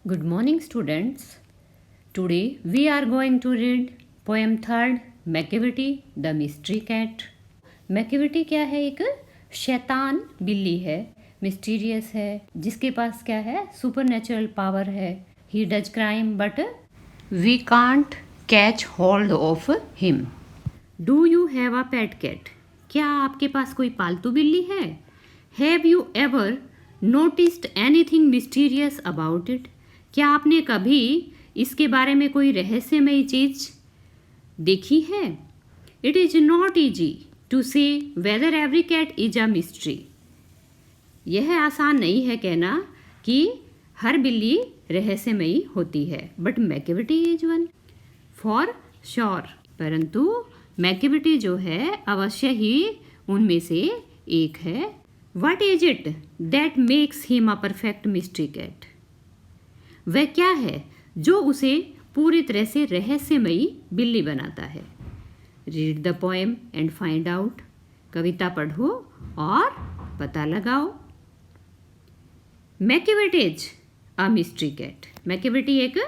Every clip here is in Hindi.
Good morning, students. Today we are going to read poem third, Macavity the mystery cat. Macavity क्या है? एक शैतान बिल्ली है, मिस्टीरियस है, जिसके पास क्या है? सुपरनेचुरल पावर है. He does crime but we can't catch hold of him. Do you have a pet cat? क्या आपके पास कोई पालतू बिल्ली है? Have you ever noticed anything mysterious about it? क्या आपने कभी इसके बारे में कोई रहस्यमयी चीज देखी है? It is not easy to say whether every cat is a mystery. यह आसान नहीं है कहना कि हर बिल्ली रहस्यमयी होती है, but Macavity is one for sure. परंतु मैकेविटी जो है अवश्य ही उनमें से एक है. What is it that makes him a perfect mystery cat? वह क्या है जो उसे पूरी तरह से रहस्यमयी बिल्ली बनाता है? Read the poem and find out. कविता पढ़ो और पता लगाओ. Macavity is a mystery cat. Macavity एक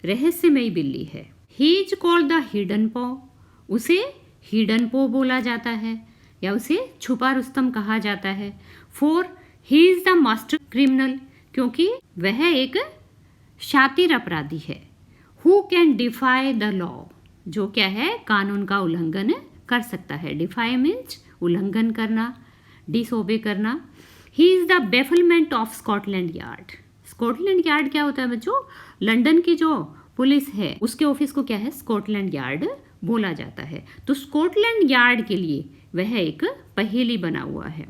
रहस्यमयी बिल्ली है. He is called the hidden paw. उसे हिडन पॉ बोला जाता है या उसे छुपा रुस्तम कहा जाता है. For he is the master criminal. क्योंकि वह एक शातिर अपराधी है. Who can defy the law. जो क्या है? कानून का उल्लंघन कर सकता है. डिफाई मीन्स उल्लंघन करना, डिसओबे करना. ही is the bafflement of Scotland yard. Scotland yard क्या होता है बच्चों? लंदन की जो पुलिस है उसके ऑफिस को क्या है? स्कॉटलैंड यार्ड बोला जाता है. तो स्कॉटलैंड यार्ड के लिए वह एक पहेली बना हुआ है.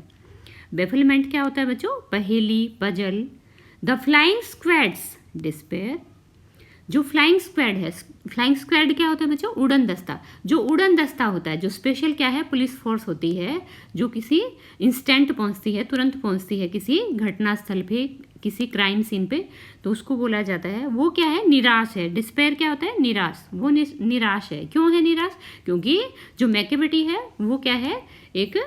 बेफलमेंट क्या होता है बच्चों? पहेली, puzzle. The flying squad's despair. जो फ्लाइंग स्क्वैड है, फ्लाइंग स्क्वैड क्या होता है बच्चों? उड़न दस्ता. जो उड़न दस्ता होता है, जो स्पेशल क्या है? पुलिस फोर्स होती है, जो किसी इंस्टेंट पहुंचती है, तुरंत पहुंचती है किसी घटनास्थल पे, किसी क्राइम सीन पे, तो उसको बोला जाता है वो क्या है? निराश है. डिस्पेयर क्या होता है? निराश. वो निराश है. क्यों है निराश? क्योंकि जो मैकेविटी है वो क्या है? एक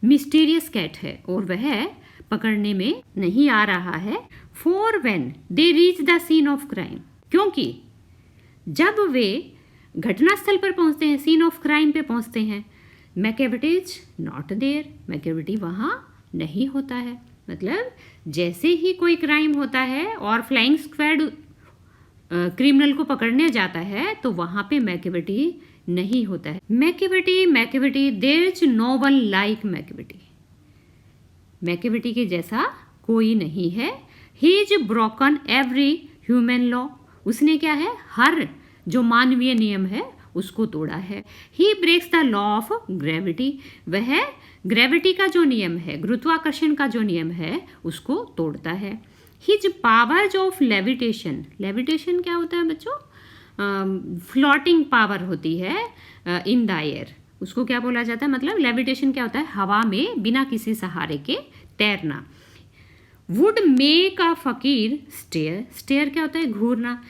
मिस्टीरियस कैट है और वह पकड़ने में नहीं आ रहा है. For when they reach the scene of crime. क्योंकि जब वे घटनास्थल पर पहुंचते हैं, सीन ऑफ क्राइम पे पहुंचते हैं, Macavity is not there. Macavity वहां नहीं होता है. मतलब जैसे ही कोई क्राइम होता है और फ्लाइंग स्क्वाड क्रिमिनल को पकड़ने जाता है तो वहां पे मैकेविटी नहीं होता है. Macavity there is no one like Macavity. Macavity के जैसा कोई नहीं है. He is broken every human law. उसने क्या है? हर जो मानवीय नियम है उसको तोड़ा है. He breaks the law of gravity. वह ग्रेविटी का जो नियम है, गुरुत्वाकर्षण का जो नियम है, उसको तोड़ता है. His powers of levitation. Levitation क्या होता है बच्चों? फ्लोटिंग पावर होती है इन द एयर. उसको क्या बोला जाता है? मतलब लेविटेशन क्या होता है? हवा में बिना किसी सहारे के तैरना. वुड मेक अ फकीर स्टेयर. स्टेयर क्या होता है? घूरना.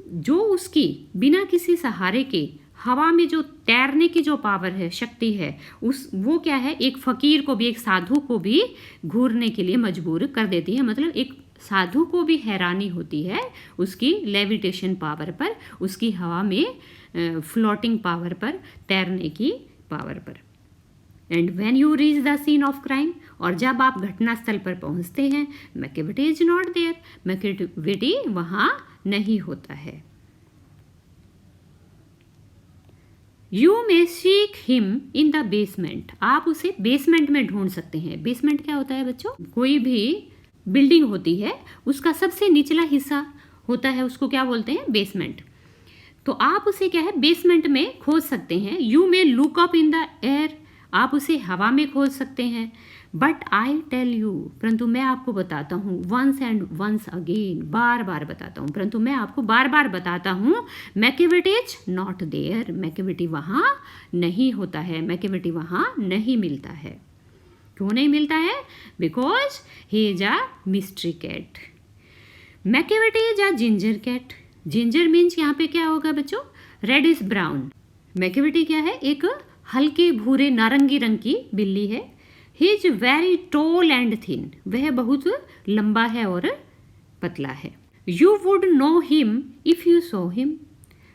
जो उसकी बिना किसी सहारे के हवा में जो तैरने की जो पावर है, शक्ति है, उस वो क्या है? एक फकीर को भी, एक साधु को भी घूरने के लिए मजबूर कर देती है. मतलब एक साधु को भी हैरानी होती है उसकी लेविटेशन पावर पर, उसकी हवा में फ्लोटिंग पावर पर, तैरने की पावर पर. And when you reach the scene of crime. और जब आप घटनास्थल पर पहुंचते हैं, Macavity is not there. Macavity वहां नहीं होता है. You may seek him in the basement. आप उसे बेसमेंट में ढूंढ सकते हैं. बेसमेंट क्या होता है बच्चों? कोई भी बिल्डिंग होती है उसका सबसे निचला हिस्सा होता है, उसको क्या बोलते हैं? बेसमेंट. तो आप उसे क्या है? बेसमेंट में खोज सकते हैं. You may look up in the air. आप उसे हवा में खोज सकते हैं. But I tell you. परंतु मैं आपको बताता हूँ. Once and once again. बार बार बताता हूँ. परंतु मैं आपको बार बार बताता हूँ. Macavity is not there. Macavity वहाँ नहीं होता है. मैकेविटी वहाँ नहीं मिलता है. क्यों नहीं मिलता है? Because he is a mystery cat. Macavity is a ginger cat. Ginger means यहाँ पे क्या होगा बच्चों? Red is brown. मैकेविटी क्या है? एक हल्के भूरे नारंगी रंग की बिल्ली है. He is very tall and thin. वह बहुत लंबा है और पतला है। You would know him if you saw him,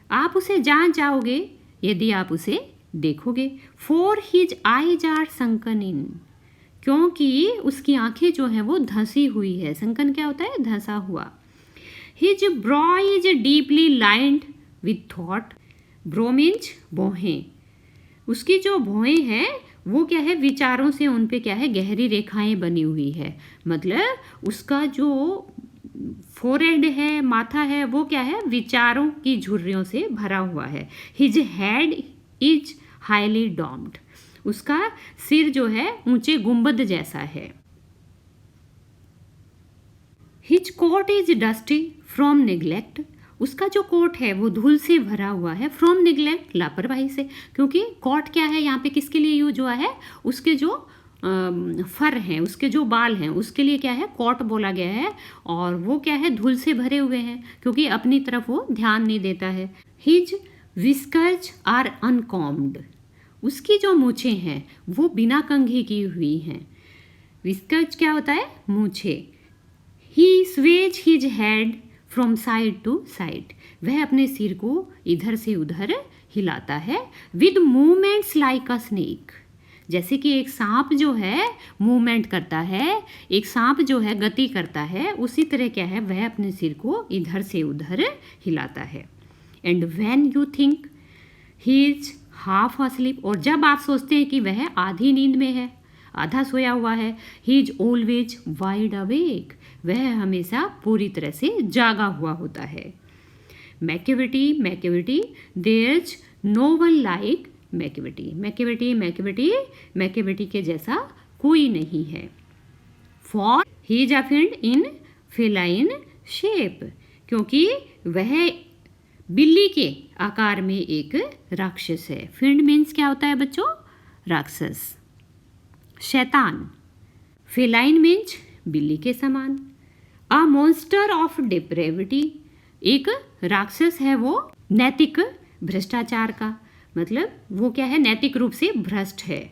आप उसे जान जाओगे यदि आप उसे देखोगे। For his eyes are sunken in, क्योंकि उसकी आंखें जो हैं वो धंसी हुई है। संकन क्या होता है? धंसा हुआ। His brow is deeply lined with thought, brow means भौहें, उसकी जो भौहें हैं वो क्या है? विचारों से उन पे क्या है? गहरी रेखाएं बनी हुई है। मतलब उसका जो फोरहेड है, माथा है, वो क्या है? विचारों की झुर्रियों से भरा हुआ है। His head is highly domed, उसका सिर जो है ऊंचे गुंबद जैसा है। His coat is dusty from neglect, उसका जो कोट है वो धूल से भरा हुआ है। फ्रॉम निग्लेक्ट, लापरवाही से, क्योंकि कोट क्या है यहाँ पे किसके लिए यूज हुआ है? उसके जो फर हैं, उसके जो बाल हैं, उसके लिए क्या है? कोट बोला गया है। और वो क्या है? धूल से भरे हुए हैं, क्योंकि अपनी तरफ वो ध्यान नहीं देता है। हिज विस्कर्स आर अनकॉम्ड, उसकी जो मूछें हैं वो बिना कंघी की हुई हैं। विस्कर्स क्या होता है? मूछे। He sways his head from side to side, वह अपने सिर को इधर से उधर हिलाता है। With movements like a snake, जैसे कि एक सांप जो है मूवमेंट करता है, एक सांप जो है गति करता है, उसी तरह क्या है? वह अपने सिर को इधर से उधर हिलाता है। And when you think he is half asleep, और जब आप सोचते हैं कि वह आधी नींद में है, आधा सोया हुआ है, he is always wide awake, वह हमेशा पूरी तरह से जागा हुआ होता है। Macavity, Macavity, there's no one like Macavity, Macavity, Macavity, Macavity के जैसा कोई नहीं है। For he is a fiend in feline shape, क्योंकि वह बिल्ली के आकार में एक राक्षस है। फिंड मीन्स क्या होता है बच्चों? राक्षस, शैतान। फेलाइन मीन्स बिल्ली के समान। अ मॉन्स्टर ऑफ डिप्रेविटी, एक राक्षस है वो नैतिक भ्रष्टाचार का, मतलब वो क्या है? नैतिक रूप से भ्रष्ट है।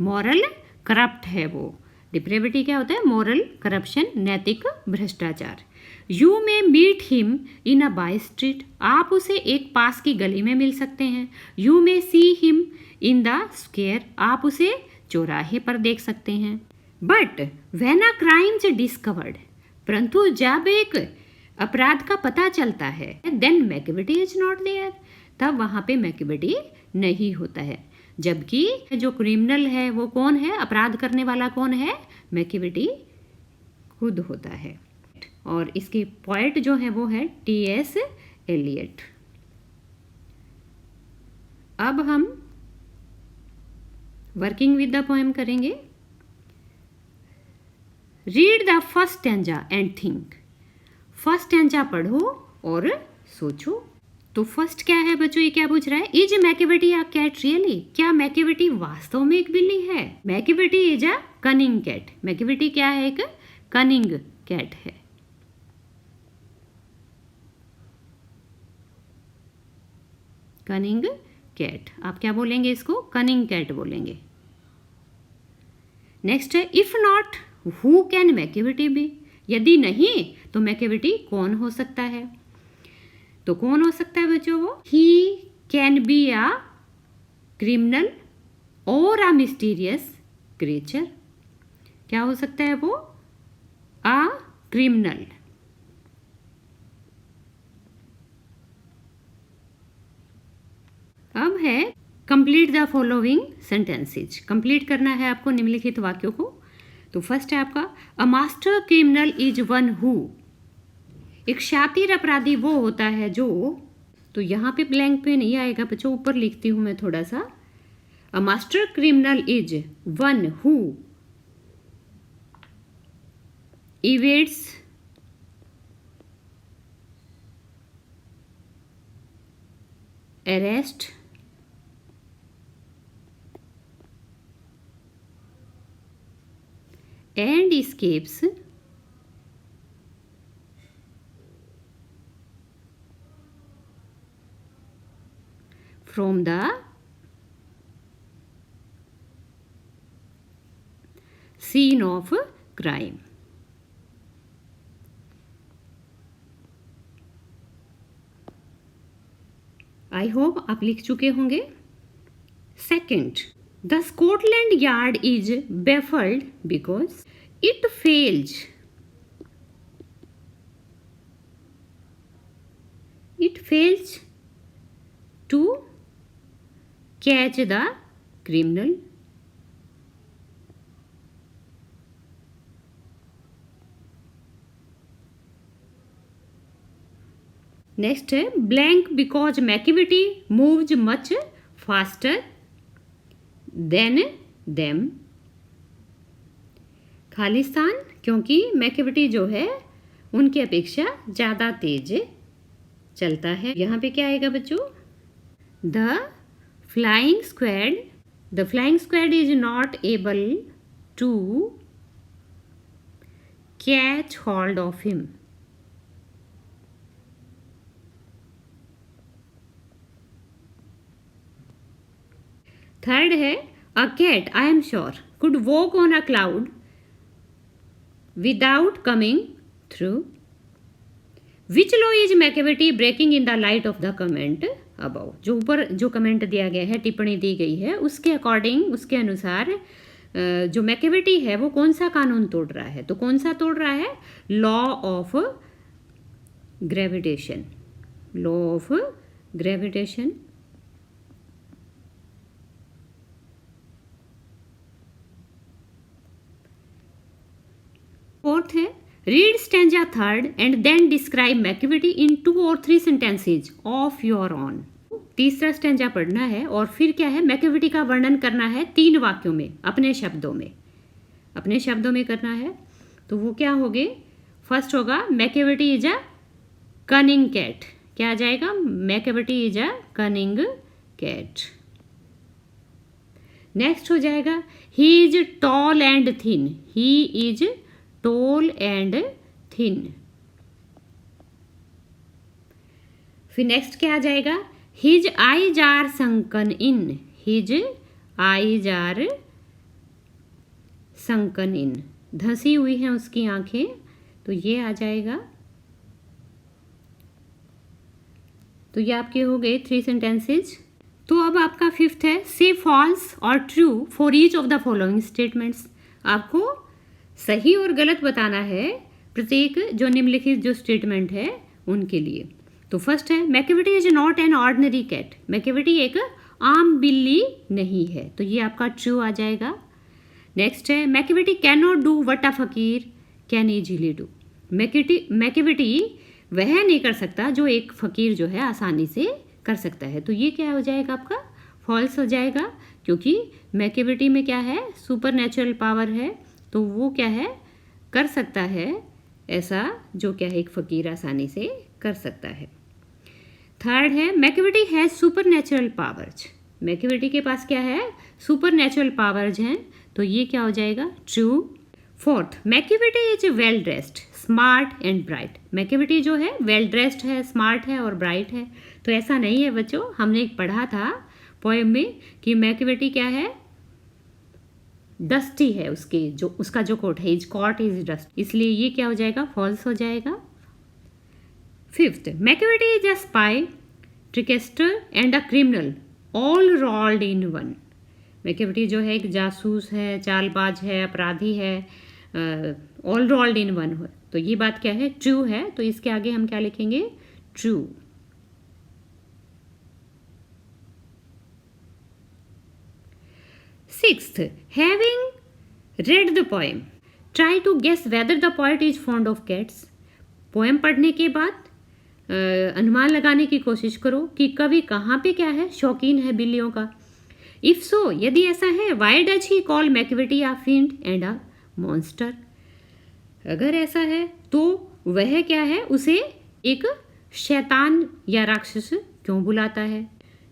मॉरल करप्ट है वो। डिप्रेविटी क्या होता है? मॉरल करप्शन, नैतिक भ्रष्टाचार। You may meet him in a by street, आप उसे एक पास की गली में मिल सकते हैं। You may see him in the square, आप उसे चौराहे पर देख सकते हैं। But when a crime's discovered, परंतु जब एक अपराध का पता चलता है, then Macavity is not there, तब वहाँ पे मैकेविटी नहीं होता है। जबकि जो क्रिमिनल है वो कौन है? अपराध करने वाला कौन है? मैकेविटी खुद होता है। और इसके पोएट जो है वो है टी.एस. एलियट। अब हम वर्किंग विद द पोएम करेंगे। Read the first stanza and think, first stanza पढ़ो और सोचो। तो फर्स्ट क्या है बच्चों? ये क्या पूछ रहा है? Is Macavity a cat really, क्या मैकेविटी वास्तव में एक बिल्ली है? Macavity is a cunning cat, Macavity क्या है? एक कनिंग कैट है। कनिंग कैट, आप क्या बोलेंगे इसको? कनिंग कैट बोलेंगे। नेक्स्ट है if not who can Macavity be, यदि नहीं तो मैकेविटी कौन हो सकता है? तो कौन हो सकता है बच्चों? वो he can be a criminal और अ मिस्टीरियस क्रिएचर, क्या हो सकता है वो? A criminal. अब है complete the following sentences, complete करना है आपको निम्नलिखित वाक्यों को। तो फर्स्ट है आपका अ master criminal is one who, एक शातिर अपराधी वो होता है जो, तो यहाँ पे ब्लैंक पे नहीं आएगा बच्चों, ऊपर लिखती हूँ मैं थोड़ा सा। A master criminal is one who evades arrest and escapes from the scene of crime. I hope आप लिख चुके होंगे। Second, the Scotland Yard is baffled because it fails to catch the criminal. Next है blank because Macavity moves much faster than them. खालिस्तान क्योंकि मैकेविटी जो है उनकी अपेक्षा ज़्यादा तेज चलता है। यहाँ पे क्या आएगा बच्चों? The flying squad is not able to catch hold of him. Third है a cat I am sure could walk on a cloud without coming through. Which law is Macavity breaking in the light of the comment above. जो ऊपर जो कमेंट दिया गया है, टिप्पणी दी गई है, उसके अकॉर्डिंग, उसके अनुसार जो मैकेविटी है वो कौन सा कानून तोड़ रहा है? तो कौन सा तोड़ रहा है? Law of gravitation. Law of gravitation. Fourth है read stanza third and then describe Macavity in 2 or 3 sentences of your own. तीसरा स्टैंजा पढ़ना है और फिर क्या है, मैकेविटी का वर्णन करना है 3 वाक्यों में, अपने शब्दों में करना है। तो वो क्या होगे? फर्स्ट होगा Macavity is a cunning cat. क्या आ जाएगा? Macavity is a cunning cat. Next हो जाएगा he is tall and thin. He is tall and thin. फिर नेक्स्ट क्या आ जाएगा? His eyes are sunken in. His eyes are sunken in, धंसी हुई हैं उसकी आंखें। तो ये आ जाएगा। तो ये आपके हो गए 3 सेंटेंसेज। तो अब आपका फिफ्थ है से फॉल्स और true for each of the following statements. आपको सही और गलत बताना है प्रत्येक जो निम्नलिखित जो स्टेटमेंट है उनके लिए। तो फर्स्ट है Macavity is not an ordinary cat. Macavity एक आम बिल्ली नहीं है, तो ये आपका ट्रू आ जाएगा। नेक्स्ट है Macavity can not do what a फकीर कैन इजीली डू। मैकेविटी वह नहीं कर सकता जो एक फकीर जो है आसानी से कर सकता है। तो ये क्या हो जाएगा? आपका फॉल्स हो जाएगा, क्योंकि मैकेविटी में क्या है? सुपर नेचुरल पावर है, तो वो क्या है? कर सकता है ऐसा जो क्या है एक फकीर आसानी से कर सकता है। थर्ड है Macavity has super natural powers. Macavity के पास क्या है? सुपर नेचुरल पावर्स हैं, तो ये क्या हो जाएगा? True. Fourth Macavity is well dressed smart and bright. Macavity जो है वेल ड्रेस्ड है, स्मार्ट है और ब्राइट है। तो ऐसा नहीं है बच्चों, हमने एक पढ़ा था पोएम में कि मैकेविटी क्या है? डस्टी है, उसका जो कोट है, इज कॉट इज डस्ट, इसलिए ये क्या हो जाएगा? फॉल्स हो जाएगा। Fifth Macavity is a spy trickster and a criminal all rolled in one. मैकेविटी जो है एक जासूस है, चालबाज है, अपराधी है, ऑल रोल्ड इन वन है। तो ये बात क्या है? ट्रू है। तो इसके आगे हम क्या लिखेंगे? True. Sixth, having read the poem, try to guess whether the poet is fond of cats. Poem पढ़ने के बाद अनुमान लगाने की कोशिश करो कि कवि कहाँ पे क्या है? शौकीन है बिल्लियों का। इफ सो, यदि ऐसा है, why does he call Macavity a fiend and a monster. अगर ऐसा है तो वह क्या है? उसे एक शैतान या राक्षस क्यों बुलाता है?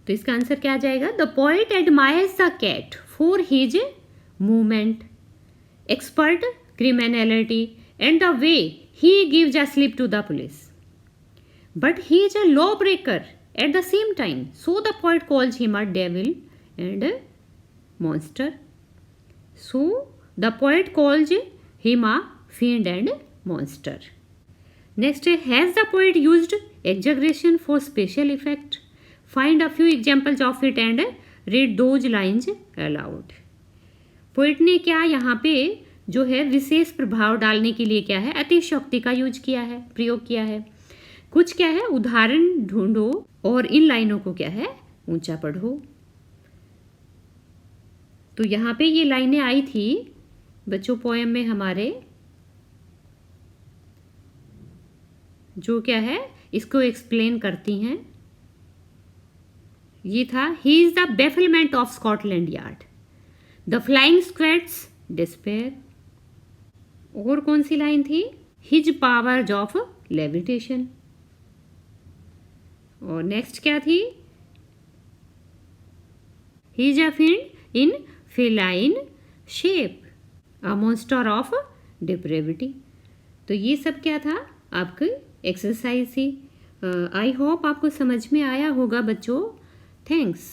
तो इसका आंसर क्या आ जाएगा? The poet admires the cat for his movement, expert criminality and the way he gives a slip to the police. But he is a lawbreaker at the same time, so the poet calls him a devil and a monster. So the poet calls him a fiend and monster. Next, has the poet used exaggeration for special effect? Find a few examples of it and read those lines allowed. Poet ने क्या यहाँ पे जो है विशेष प्रभाव डालने के लिए क्या है अतिशयोक्ति का यूज किया है, प्रयोग किया है। कुछ क्या है उदाहरण ढूंढो और इन लाइनों को क्या है ऊंचा पढ़ो। तो यहाँ पे ये लाइनें आई थी बच्चों पोएम में हमारे, जो क्या है इसको एक्सप्लेन करती हैं। ये था he is the bafflement of Scotland Yard, the Flying Squad's despair. और कौन सी लाइन थी, हिज पावर्स ऑफ लेविटेशन। और नेक्स्ट क्या थी, he is a fiend in feline shape, a monster of depravity. तो ये सब क्या था आपकी एक्सरसाइज थी। आई होप आपको समझ में आया होगा बच्चों। थैंक्स।